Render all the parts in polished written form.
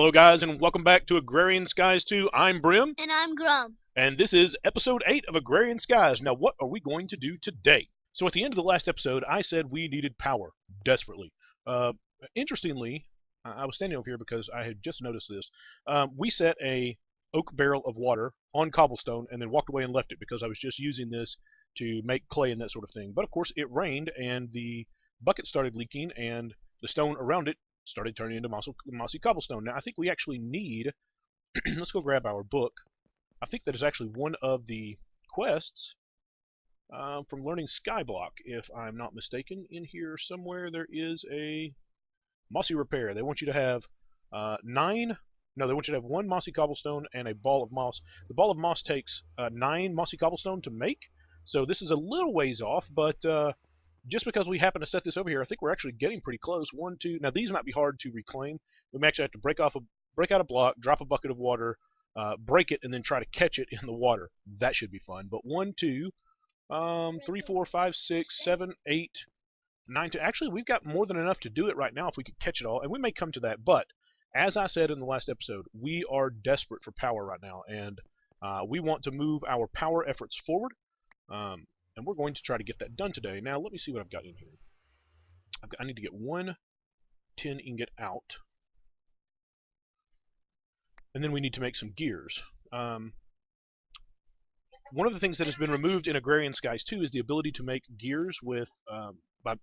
Hello, guys, and welcome back to Agrarian Skies 2. I'm Brim, And I'm Grum. and this is episode 8 of Agrarian Skies. Now, what are we going to do today? So, at the end of the last episode, I said we needed power desperately. Uh, Interestingly, I was standing over here because I had just noticed this. We set a oak barrel of water on cobblestone and then walked away and left it because I was just using this to make clay and that sort of thing. But of course, it rained and the bucket started leaking, and the stone around it started turning into mossy cobblestone. Now, I think we actually need, let's go grab our book. I think that is actually one of the quests from learning Skyblock, if I'm not mistaken. In here somewhere there is a mossy repair. They want you to have they want you to have 1 mossy cobblestone and a ball of moss. The ball of moss takes 9 mossy cobblestone to make, so this is a little ways off, but just because we happen to set this over here, I think we're actually getting pretty close. 1, 2. Now these might be hard to reclaim. We may actually have to break out a block, drop a bucket of water, break it, and then try to catch it in the water. That should be fun. But 1, 2, 3, 4, 5, 6, 7, 8, 9, 10. Actually, we've got more than enough to do it right now if we could catch it all, and we may come to that. But as I said in the last episode, we are desperate for power right now, and we want to move our power efforts forward. And we're going to try to get that done today. Now, let me see what I've got in here. I need to get 1 tin ingot out. And then we need to make some gears. One of the things that has been removed in Agrarian Skies 2 is the ability to make gears with by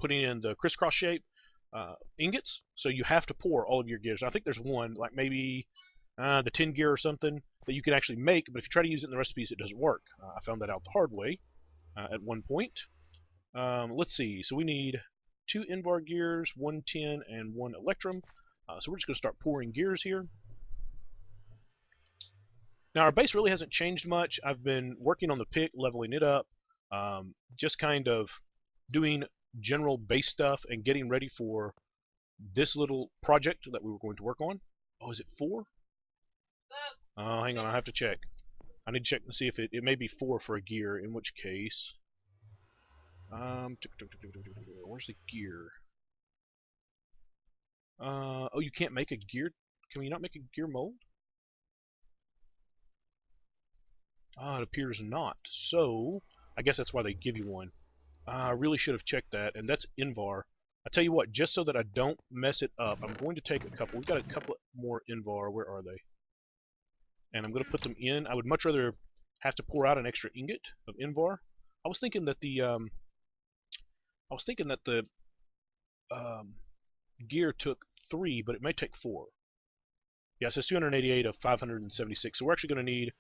putting in the crisscross shape ingots. So you have to pour all of your gears. I think there's one, like maybe the tin gear or something, that you can actually make, but if you try to use it in the recipes, it doesn't work. I found that out the hard way at one point. Let's see. So we need 2 Invar gears, 1 tin, and 1 Electrum. So we're just going to start pouring gears here. Now our base really hasn't changed much. I've been working on the pick, leveling it up, just kind of doing general base stuff and getting ready for this little project that we were going to work on. Oh, is it 4? Oh, hang on, I have to check. I need to check and see if it may be 4 for a gear, in which case... where's the gear? Oh, you can't make a gear? Can we not make a gear mold? It appears not. So, I guess that's why they give you one. I really should have checked that, and that's Invar. I tell you what, just so that I don't mess it up, I'm going to take a couple. We've got a couple more Invar. Where are they? And I'm going to put them in. I would much rather have to pour out an extra ingot of Invar. I was thinking that the gear took 3, but it may take 4. Yeah, it says 288 of 576. So we're actually going to need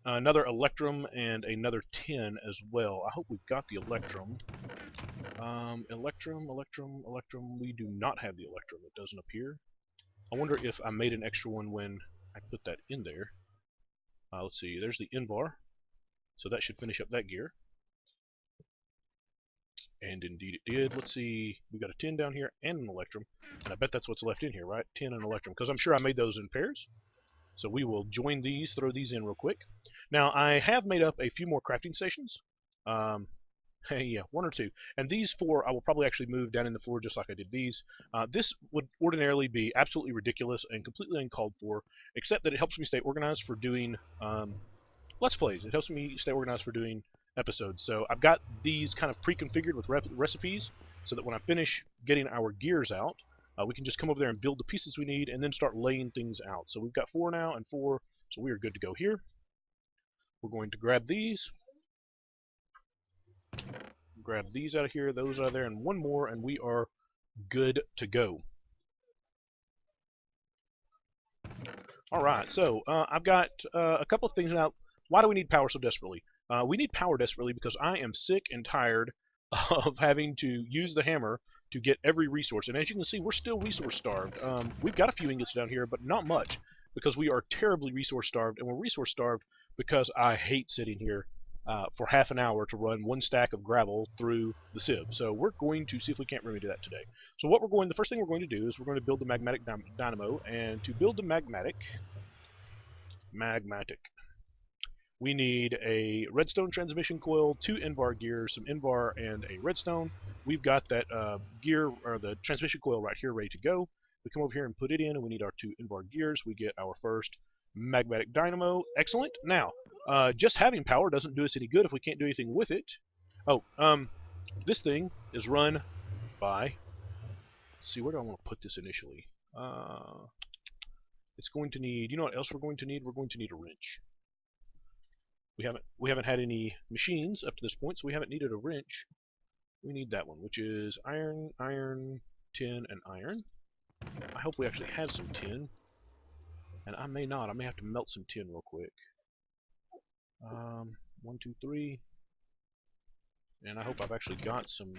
another Electrum and another tin as well. I hope we've got the Electrum. Electrum. We do not have the Electrum. It doesn't appear. I wonder if I made an extra one when I put that in there. Let's see. There's the Invar. So that should finish up that gear. And indeed it did. Let's see. We got a tin down here and an Electrum. And I bet that's what's left in here, right? Tin and Electrum. Because I'm sure I made those in pairs. So we will join these, throw these in real quick. Now, I have made up a few more crafting stations. Yeah, 1 or 2. And these 4 I will probably actually move down in the floor just like I did these. This would ordinarily be absolutely ridiculous and completely uncalled for, except that it helps me stay organized for doing Let's Plays. It helps me stay organized for doing episodes. So I've got these kind of pre-configured with recipes, so that when I finish getting our gears out, we can just come over there and build the pieces we need and then start laying things out. So we've got 4 now and 4, so we are good to go here. We're going to grab these. Grab these out of here, those out of there, and 1 more, and we are good to go. Alright, so I've got a couple of things now. Why do we need power so desperately? We need power desperately because I am sick and tired of having to use the hammer to get every resource. And as you can see, we're still resource starved. We've got a few ingots down here, but not much, because we are terribly resource starved, and we're resource starved because I hate sitting here for half an hour to run 1 stack of gravel through the sieve. So we're going to see if we can't remedy that today. So the first thing we're going to do is we're going to build the magmatic dynamo, and to build the magmatic, we need a redstone transmission coil, 2 Invar gears, some Invar, and a redstone. We've got that gear, or the transmission coil right here, ready to go. We come over here and put it in, and we need our 2 inboard gears. We get our first magmatic dynamo. Excellent. Now, just having power doesn't do us any good if we can't do anything with it. Oh, this thing is run by... Let's see, where do I want to put this initially? It's going to need... You know what else we're going to need? We're going to need a wrench. We haven't had any machines up to this point, so we haven't needed a wrench. We need that one, which is iron, iron, tin, and iron. I hope we actually have some tin. And I may not. I may have to melt some tin real quick. 1, 2, 3. And I hope I've actually got some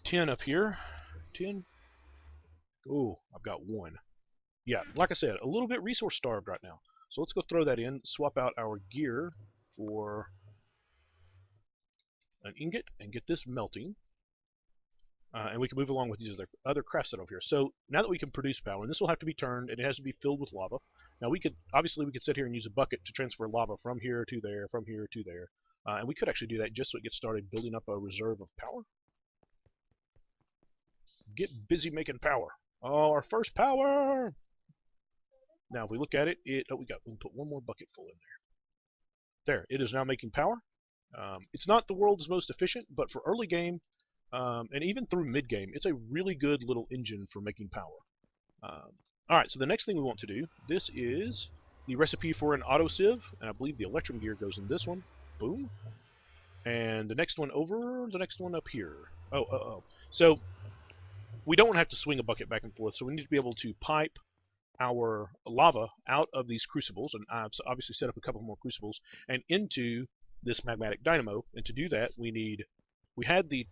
tin up here. Tin. Oh, I've got 1. Yeah, like I said, a little bit resource starved right now. So let's go throw that in, swap out our gear for an ingot, and get this melting. And we can move along with these other crafts that are over here. So now that we can produce power, and this will have to be turned, and it has to be filled with lava. Now we could sit here and use a bucket to transfer lava from here to there, from here to there. And we could actually do that just so it gets started building up a reserve of power. Get busy making power. Oh, our first power! Now, if we look at it, we can put 1 more bucket full in there. There, it is now making power. It's not the world's most efficient, but for early game, and even through mid-game, it's a really good little engine for making power. Alright, so the next thing we want to do, this is the recipe for an auto sieve, and I believe the electrum gear goes in this one. Boom. And the next one over, the next one up here. So, we don't want to have to swing a bucket back and forth, so we need to be able to pipe our lava out of these crucibles, and I've obviously set up a couple more crucibles, and into this magmatic dynamo. And to do that, we had the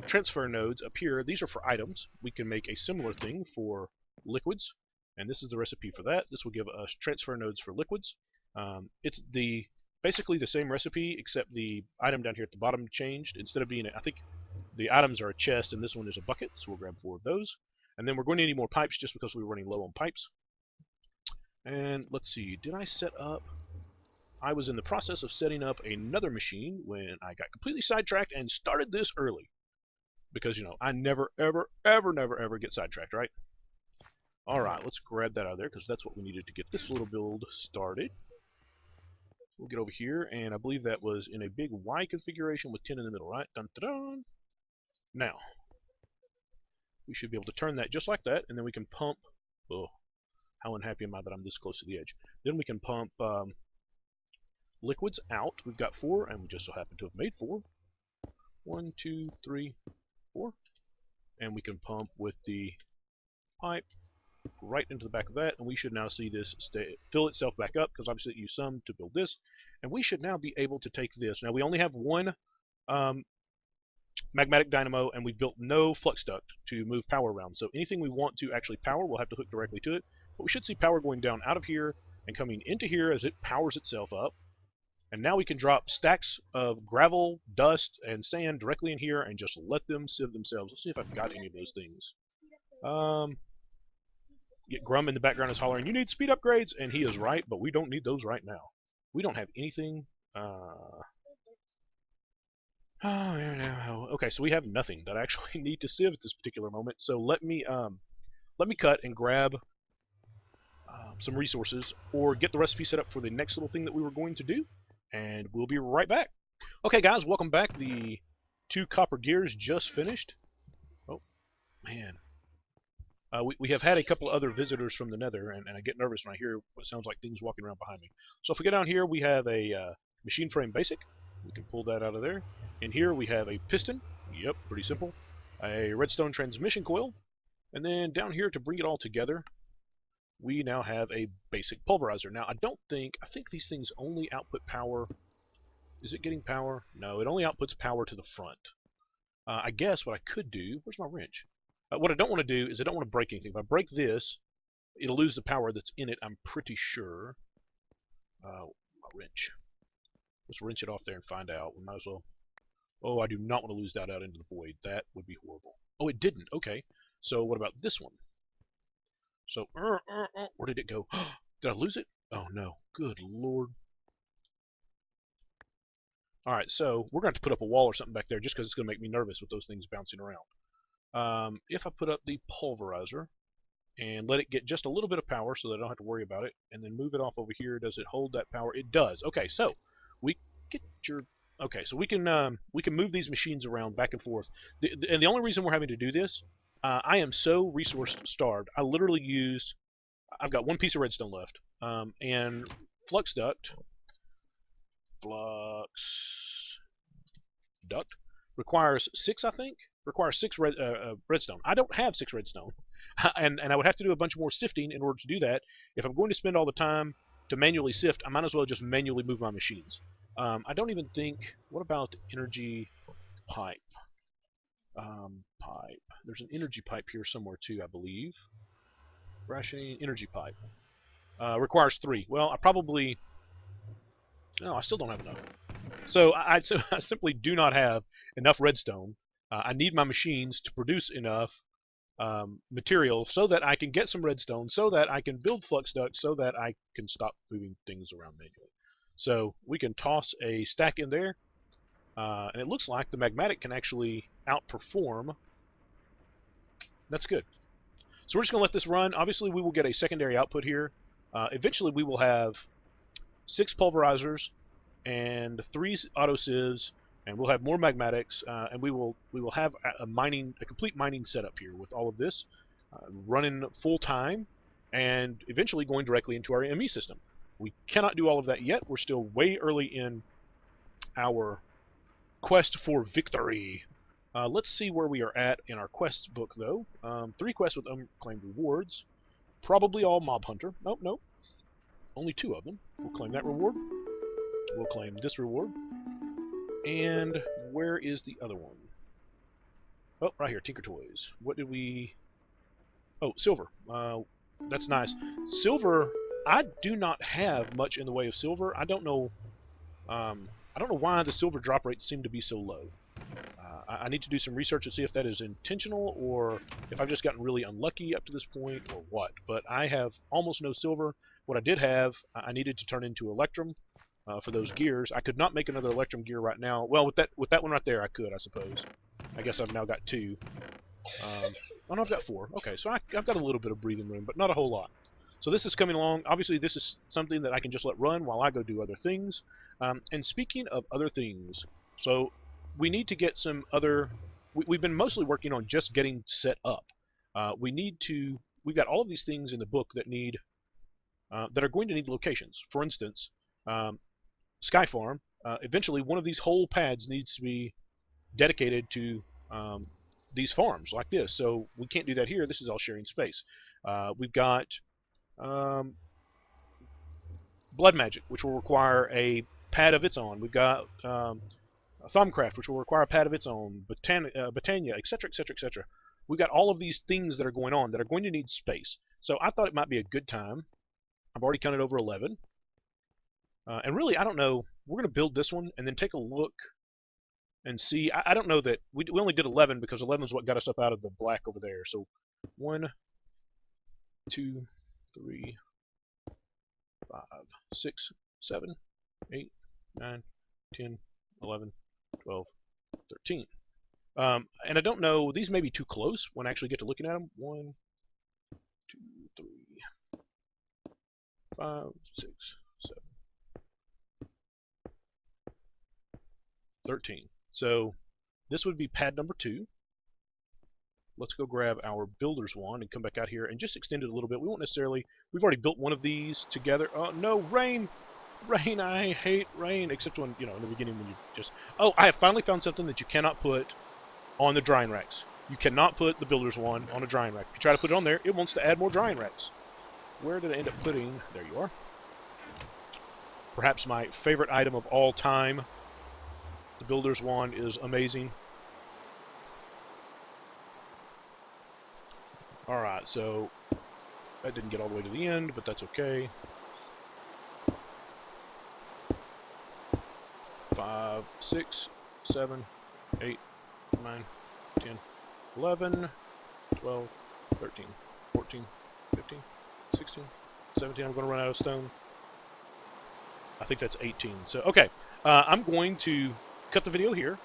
transfer nodes up here. These are for items. We can make a similar thing for liquids, and this is the recipe for that. This will give us transfer nodes for liquids. It's basically the same recipe, except the item down here at the bottom changed. Instead of being, I think the items are a chest, and this one is a bucket, so we'll grab 4 of those. And then we're going to need more pipes just because we're running low on pipes. And let's see, did I set up... I was in the process of setting up another machine when I got completely sidetracked and started this early. Because, you know, I never, ever, ever, never, ever get sidetracked, right? Alright, let's grab that out of there, because that's what we needed to get this little build started. We'll get over here, and I believe that was in a big Y configuration with 10 in the middle, right? Dun, dun, dun. Now, we should be able to turn that just like that, and then we can pump... Oh, how unhappy am I that I'm this close to the edge. Then we can pump liquids out. We've got 4, and we just so happen to have made 4. 1, 2, 3, 4. And we can pump with the pipe right into the back of that, and we should now see this fill itself back up, because obviously it used some to build this. And we should now be able to take this. Now we only have 1 magmatic dynamo, and we built no flux duct to move power around. So anything we want to actually power, we'll have to hook directly to it. But we should see power going down out of here and coming into here as it powers itself up. And now we can drop stacks of gravel, dust, and sand directly in here and just let them sieve themselves. Let's see if I've got any of those things. Grum in the background is hollering, "You need speed upgrades!" And he is right, but we don't need those right now. We don't have anything. Okay, so we have nothing that I actually need to sieve at this particular moment. So let me cut and grab some resources, or get the recipe set up for the next little thing that we were going to do, and we'll be right back. Okay, guys, welcome back. The 2 copper gears just finished. Oh, man. We have had a couple of other visitors from the nether, and I get nervous when I hear what sounds like things walking around behind me. So if we go down here, we have a machine frame basic. We can pull that out of there. In here, we have a piston. Yep, pretty simple. A redstone transmission coil. And then down here, to bring it all together, we now have a basic pulverizer. Now, I think these things only output power. Is it getting power? No, it only outputs power to the front. I guess what I could do, where's my wrench? What I don't want to do is I don't want to break anything. If I break this, it'll lose the power that's in it, I'm pretty sure. My wrench. Let's wrench it off there and find out. We might as well. Oh, I do not want to lose that out into the void. That would be horrible. Oh, it didn't. Okay. So what about this one? So, where did it go? Did I lose it? Oh, no. Good Lord. Alright, so we're going to have to put up a wall or something back there just because it's going to make me nervous with those things bouncing around. If I put up the pulverizer and let it get just a little bit of power so that I don't have to worry about it, and then move it off over here, does it hold that power? It does. Okay, so we get your. Okay, so we can move these machines around back and forth. And the only reason we're having to do this, I am so resource starved. I literally used. I've got one piece of redstone left, and flux duct requires 6, I think. Requires 6 redstone. I don't have 6 redstone, and I would have to do a bunch more sifting in order to do that. If I'm going to spend all the time to manually sift, I might as well just manually move my machines. I don't even think. What about energy pipe? Pipe. There's an energy pipe here somewhere too, I believe. Rationing energy pipe requires 3. Well, I probably. No, I still don't have enough. So I simply do not have enough redstone. I need my machines to produce enough material so that I can get some redstone, so that I can build flux ducts, so that I can stop moving things around manually. So we can toss a stack in there, and it looks like the magmatic can actually outperform. That's good. So we're just going to let this run. Obviously, we will get a secondary output here. Eventually, we will have 6 pulverizers and 3 auto sieves, and we'll have more magmatics, and we will have a complete mining setup here with all of this running full time, and eventually going directly into our ME system. We cannot do all of that yet. We're still way early in our quest for victory. Let's see where we are at in our quests book, though. 3 quests with unclaimed rewards. Probably all mob hunter. Nope, nope. Only 2 of them. We'll claim that reward. We'll claim this reward. And where is the other one? Oh, right here, Tinker Toys. What did we... Oh, silver. That's nice. Silver, I do not have much in the way of silver. I don't know why the silver drop rates seem to be so low. I need to do some research to see if that is intentional or if I've just gotten really unlucky up to this point or what. But I have almost no silver. What I did have, I needed to turn into Electrum for those gears. I could not make another Electrum gear right now. Well, with that one right there, I could, I suppose. I guess I've now got 2. Oh no, I've got 4. Okay, so I've got a little bit of breathing room, but not a whole lot. So this is coming along. Obviously, this is something that I can just let run while I go do other things. And speaking of other things, so we need to get some other... We've been mostly working on just getting set up. We've got all of these things in the book that need... that are going to need locations. For instance, Sky Farm, eventually one of these whole pads needs to be dedicated to these farms like this. So we can't do that here. This is all sharing space. We've got Blood Magic, which will require a pad of its own. We've got Thumbcraft, which will require a pad of its own. Botania, etc., etc., etc. We've got all of these things that are going on that are going to need space. So I thought it might be a good time. I've already counted over 11. And really, I don't know. We're going to build this one and then take a look and see. I don't know that we only did 11 because 11 is what got us up out of the black over there. So 1, 2, 3, 5, 6, 7, 8, 9, 10, 11, 12, 13. And I don't know. These may be too close when I actually get to looking at them. 1, 2, 3, 5, 6, 7, 13. So this would be pad number 2. Let's go grab our builder's wand and come back out here and just extend it a little bit. We won't necessarily... We've already built one of these together. Oh, no, rain! Rain, I hate rain. Except when, in the beginning when you just... Oh, I have finally found something that you cannot put on the drying racks. You cannot put the builder's wand on a drying rack. If you try to put it on there, it wants to add more drying racks. Where did I end up putting... There you are. Perhaps my favorite item of all time. The builder's wand is amazing. Alright, so that didn't get all the way to the end, but that's okay. 5, 6, 7, 8, 9, 10, 11, 12, 13, 14, 15, 16, 17. I'm going to run out of stone. I think that's 18. So, okay. I'm going to cut the video here.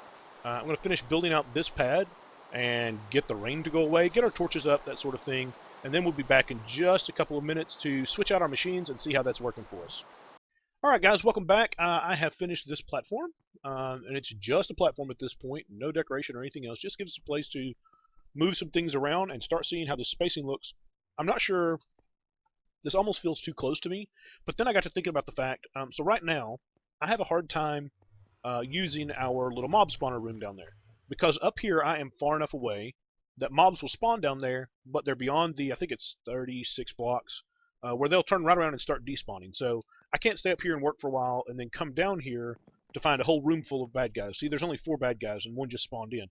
I'm going to finish building out this pad. and get the rain to go away, get our torches up, that sort of thing, and then we'll be back in just a couple of minutes to switch out our machines and see how that's working for us. All right, guys, welcome back. I have finished this platform, and it's just a platform at this point, no decoration or anything else. Just gives us a place to move some things around and start seeing how the spacing looks. I'm not sure. This almost feels too close to me, but then I got to thinking about the fact. So right now, I have a hard time using our little mob spawner room down there because up here I am far enough away that mobs will spawn down there, but they're beyond the, I think it's 36 blocks, where they'll turn right around and start despawning. So I can't stay up here and work for a while and then come down here to find a whole room full of bad guys. See, there's only 4 bad guys and one just spawned in.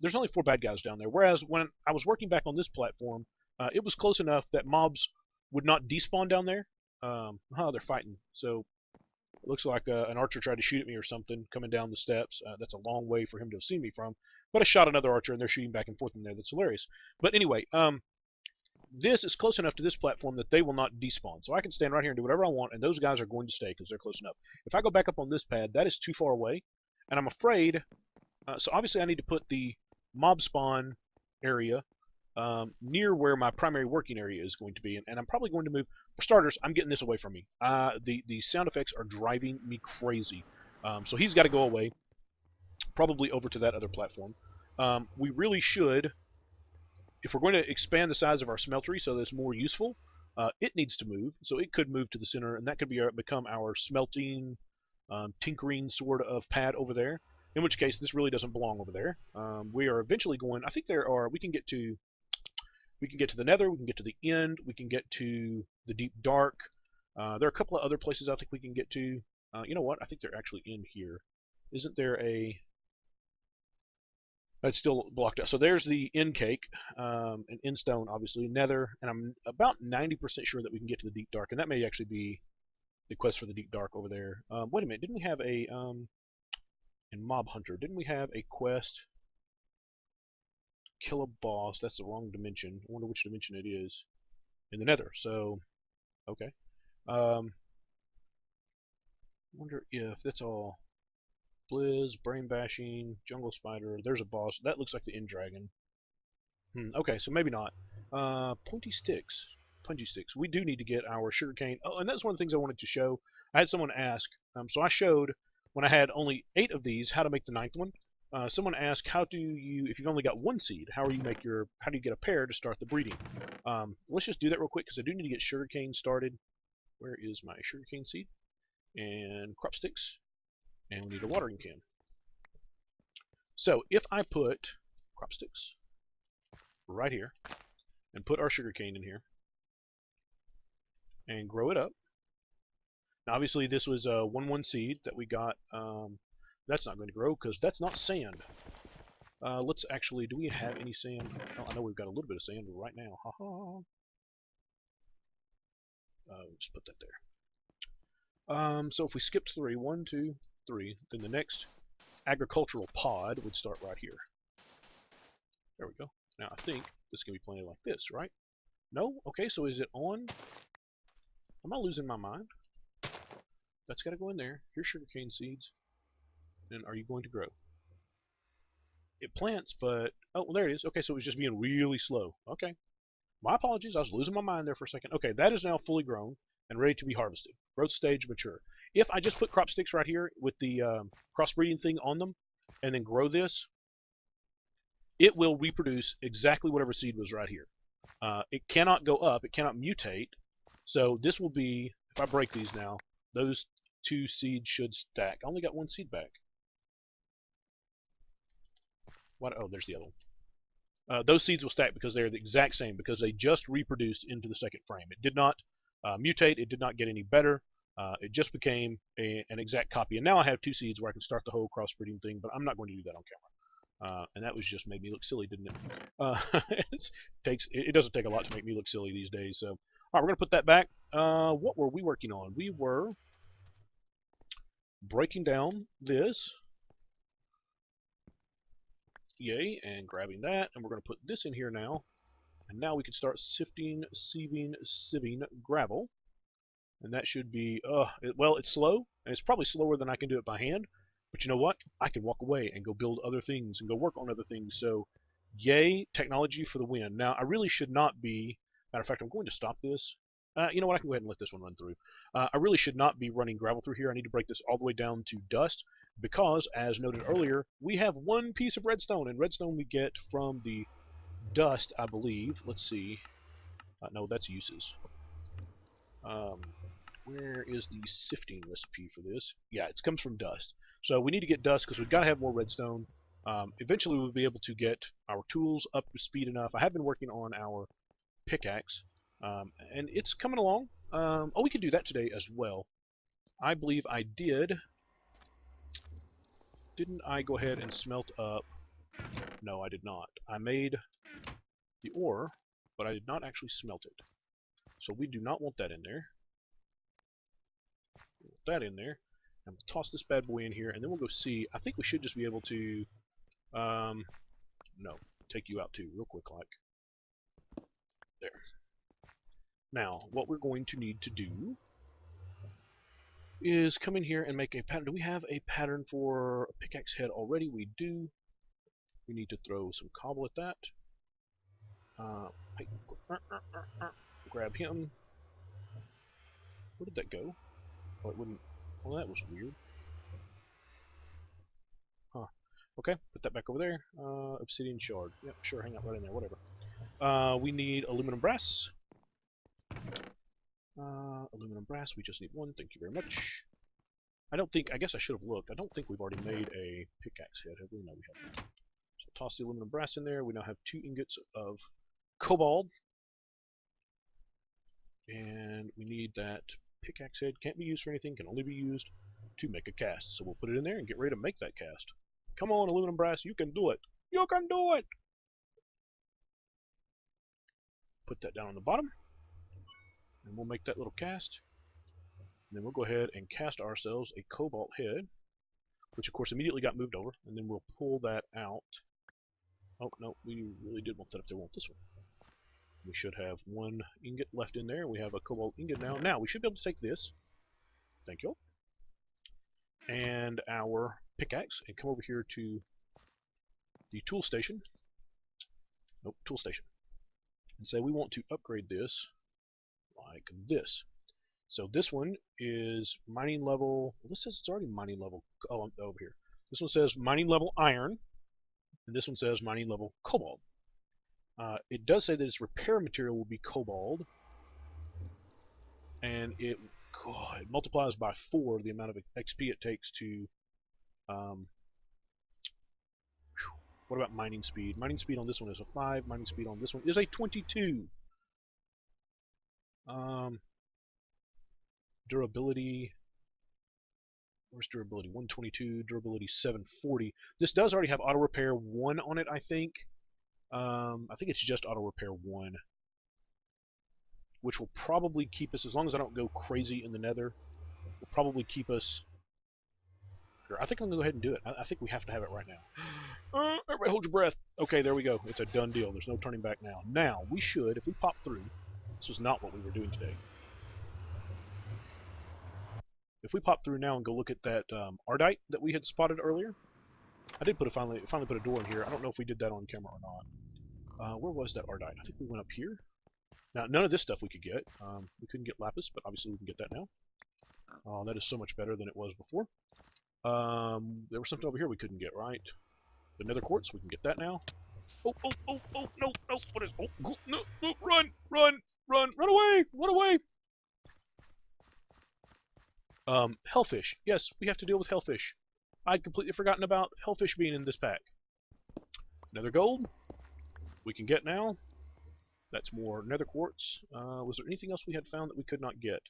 There's only 4 bad guys down there. Whereas when I was working back on this platform, it was close enough that mobs would not despawn down there. They're fighting. So it looks like an archer tried to shoot at me or something coming down the steps. That's a long way for him to have seen me from. But I shot another archer and they're shooting back and forth in there. That's hilarious. But anyway, this is close enough to this platform that they will not despawn. So I can stand right here and do whatever I want, and those guys are going to stay because they're close enough. If I go back up on this pad, that is too far away, and I'm afraid. So obviously I need to put the mob spawn area near where my primary working area is going to be, and I'm probably going to move. For starters, I'm getting this away from me. The sound effects are driving me crazy. So he's got to go away, probably over to that other platform. We really should, if we're going to expand the size of our smeltery so that it's more useful, it needs to move. So it could move to the center, and that could become our smelting, tinkering sort of pad over there. In which case, this really doesn't belong over there. We are eventually going. I think there are. We can get to the Nether. We can get to the end. We can get to the Deep Dark. There are a couple of other places I think we can get to. You know what? I think they're actually in here. Isn't there a? That's still blocked out. So there's the end cake, and end stone, obviously, Nether, and I'm about 90% sure that we can get to the Deep Dark, and that may actually be the quest for the Deep Dark over there. Wait a minute, didn't we have a in Mob Hunter? Didn't we have a quest? Kill a boss. That's the wrong dimension. I wonder which dimension it is. In the Nether. So, okay. Wonder if that's all. Blizz, Brain Bashing, Jungle Spider. There's a boss. That looks like the End Dragon. Okay, so maybe not. Pointy sticks. Pungy sticks. We do need to get our sugarcane. Oh, and that's one of the things I wanted to show. I had someone ask. So I showed when I had only 8 of these how to make the 9th one. Someone asked, how do you, if you've only got 1 seed, how do you get a pair to start the breeding? Let's just do that real quick because I do need to get sugarcane started. Where is my sugarcane seed? And crop sticks. And we need a watering can. So if I put crop sticks right here and put our sugarcane in here and grow it up. Now obviously this was a 1-1 seed that we got. That's not going to grow because that's not sand. Let's actually, do we have any sand? Oh, I know we've got a little bit of sand right now. Haha. Just put that there. So if we skipped 3, 1, 2, 3, then the next agricultural pod would start right here. There we go. Now I think this can be planted like this, right? No? Okay, so is it on? Am I losing my mind? That's got to go in there. Here's sugarcane seeds. And are you going to grow? It plants, but... Oh, well, there it is. Okay, so it was just being really slow. Okay. My apologies. I was losing my mind there for a second. Okay, that is now fully grown and ready to be harvested. Growth stage mature. If I just put crop sticks right here with the crossbreeding thing on them and then grow this, it will reproduce exactly whatever seed was right here. It cannot go up. It cannot mutate. So this will be, if I break these now, those 2 seeds should stack. I only got 1 seed back. What? Oh, there's the other one. Those seeds will stack because they're the exact same, because they just reproduced into the second frame. It did not mutate. It did not get any better. It just became an exact copy. And now I have 2 seeds where I can start the whole crossbreeding thing, but I'm not going to do that on camera. And that was just made me look silly, didn't it? It doesn't take a lot to make me look silly these days. So, all right, we're going to put that back. What were we working on? We were breaking down this. Yay, and grabbing that. And we're going to put this in here now. And now we can start sifting, sieving gravel. And that should be, well, it's slow. And it's probably slower than I can do it by hand. But you know what? I can walk away and go build other things and go work on other things. So Yay, technology for the win. Now, I really should not be... Matter of fact, I'm going to stop this. You know what? I can go ahead and let this one run through. I really should not be running gravel through here. I need to break this all the way down to dust because, as noted earlier, we have one piece of redstone, and redstone we get from the dust, I believe. Let's see. No, that's uses. Um, where is the sifting recipe for this? Yeah, it comes from dust. So we need to get dust because we've got to have more redstone. Eventually we'll be able to get our tools up to speed enough. I have been working on our pickaxe, and it's coming along. Oh, we could do that today as well. I believe I did. Didn't I go ahead and smelt up? No, I did not. I made the ore, but I did not actually smelt it. So we do not want that in there. We'll put that in there. And we'll toss this bad boy in here, and then we'll go see. I think we should just be able to, no, take you out too, real quick like. There. Now, what we're going to need to do is come in here and make a pattern. Do we have a pattern for a pickaxe head already? We do. We need to throw some cobble at that. Hey, grab him. Where did that go? Oh, it wouldn't. Well, that was weird. Huh. Okay, put that back over there. Obsidian shard. Yep, sure, hang out right in there, whatever. We need aluminum brass. Aluminum brass, we just need one, thank you very much. I guess I should have looked. I don't think we've already made a pickaxe head, have we? No, we haven't. So toss the aluminum brass in there. We now have 2 ingots of cobalt. And we need that pickaxe head. Can't be used for anything, can only be used to make a cast. So we'll put it in there and get ready to make that cast. Come on, aluminum brass, you can do it. You can do it! Put that down on the bottom. And we'll make that little cast. And then we'll go ahead and cast ourselves a cobalt head, which of course immediately got moved over, and then we'll pull that out. Oh, no, we really did want that up there. We want this one. We should have 1 ingot left in there. We have a cobalt ingot now. Now, we should be able to take this. Thank you. And our pickaxe, and come over here to the tool station. Nope, tool station. And say we want to upgrade this like this. So this one is mining level. Well, this says it's already mining level. Oh, I'm over here. This one says mining level iron, and this one says mining level cobalt. It does say that its repair material will be cobalt, and it multiplies by 4 the amount of XP it takes to. What about mining speed? Mining speed on this one is a 5. Mining speed on this one is a 22. Durability. Where's durability? 122. Durability 740. This does already have auto repair 1 on it, I think. I think it's just auto repair 1, which will probably keep us, as long as I don't go crazy in the nether, will probably keep us. I think I'm going to go ahead and do it. I think we have to have it right now. Everybody hold your breath. Okay, there we go. It's a done deal. There's no turning back now. Now, we should, if we pop through, this was not what we were doing today. If we pop through now and go look at that Ardite that we had spotted earlier, I did finally put a door in here. I don't know if we did that on camera or not. Where was that Ardite? I think we went up here. Now, none of this stuff we could get. We couldn't get lapis, but obviously we can get that now. That is so much better than it was before. There was something over here we couldn't get, right? The nether quartz, we can get that now. Oh, no, what is, no, run away, run away! Hellfish. Yes, we have to deal with hellfish. I'd completely forgotten about hellfish being in this pack. Nether gold, we can get now. That's more nether quartz. Was there anything else we had found that we could not get?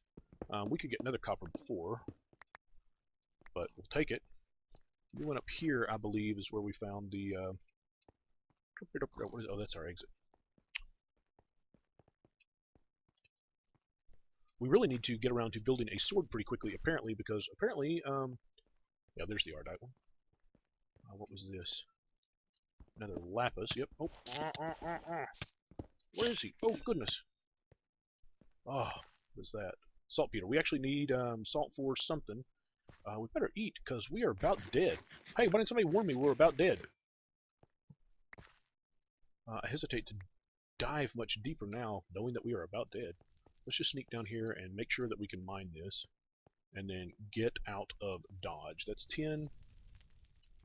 We could get nether copper before, but we'll take it. We went up here, I believe, is where we found the. What is, oh, that's our exit. We really need to get around to building a sword pretty quickly, apparently, because apparently, yeah, there's the Ardite one. What was this? Another lapis. Yep. Oh, where is he? Oh, goodness. Oh, what's that? Saltpeter. We actually need salt for something. We better eat, because we are about dead. Hey, why didn't somebody warn me we're about dead? I hesitate to dive much deeper now, knowing that we are about dead. Let's just sneak down here and make sure that we can mine this, and then get out of dodge. That's 10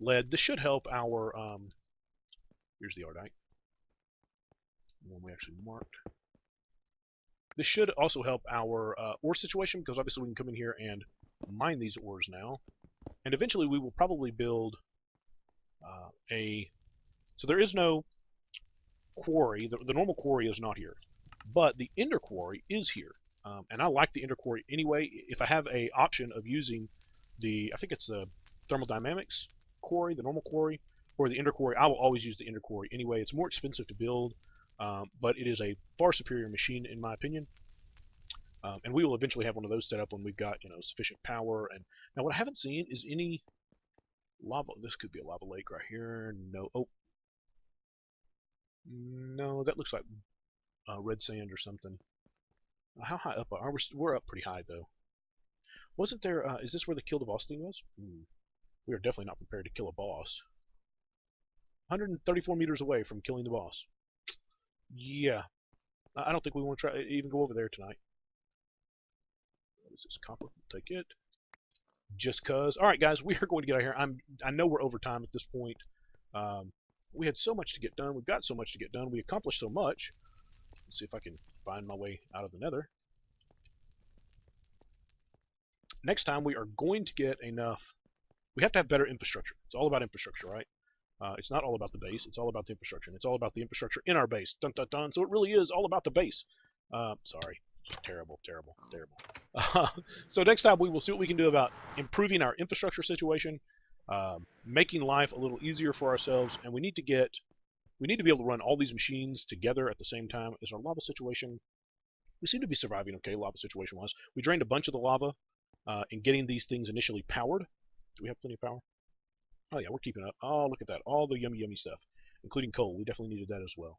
lead. This should help our, here's the Ardite, the one we actually marked. This should also help our ore situation, because obviously we can come in here and mine these ores now. And eventually we will probably build so there is no quarry. The normal quarry is not here, but the ender quarry is here. And I like the ender quarry anyway. If I have a option of using I think it's the thermodynamics quarry, the normal quarry, or the ender quarry, I will always use the ender quarry anyway. It's more expensive to build, but it is a far superior machine in my opinion. And we will eventually have one of those set up when we've got sufficient power. And now what I haven't seen is any lava. This could be a lava lake right here. No. Oh, no, that looks like red sand or something. How high up are we? We're up pretty high though. Wasn't there? Is this where the kill the boss thing was? We are definitely not prepared to kill a boss. 134 meters away from killing the boss. Yeah, I don't think we want to try even go over there tonight. What is this copper? We'll take it. Just cause. All right, guys, we are going to get out of here. I know we're over time at this point. We had so much to get done. We've got so much to get done. We accomplished so much. Let's see if I can find my way out of the nether. Next time we are going to get enough. We have to have better infrastructure. It's all about infrastructure, right? It's not all about the base. It's all about the infrastructure. And it's all about the infrastructure in our base. Dun, dun, dun. So it really is all about the base. Sorry. Terrible, terrible, terrible. So next time we will see what we can do about improving our infrastructure situation, making life a little easier for ourselves, and we need to be able to run all these machines together at the same time. Is our lava situation? We seem to be surviving okay, lava situation-wise. We drained a bunch of the lava in getting these things initially powered. Do we have plenty of power? Oh yeah, we're keeping up. Oh, look at that. All the yummy, yummy stuff, including coal. We definitely needed that as well.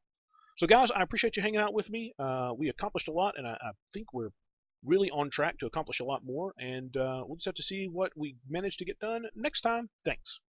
So guys, I appreciate you hanging out with me. We accomplished a lot, and I think we're really on track to accomplish a lot more. And we'll just have to see what we manage to get done next time. Thanks.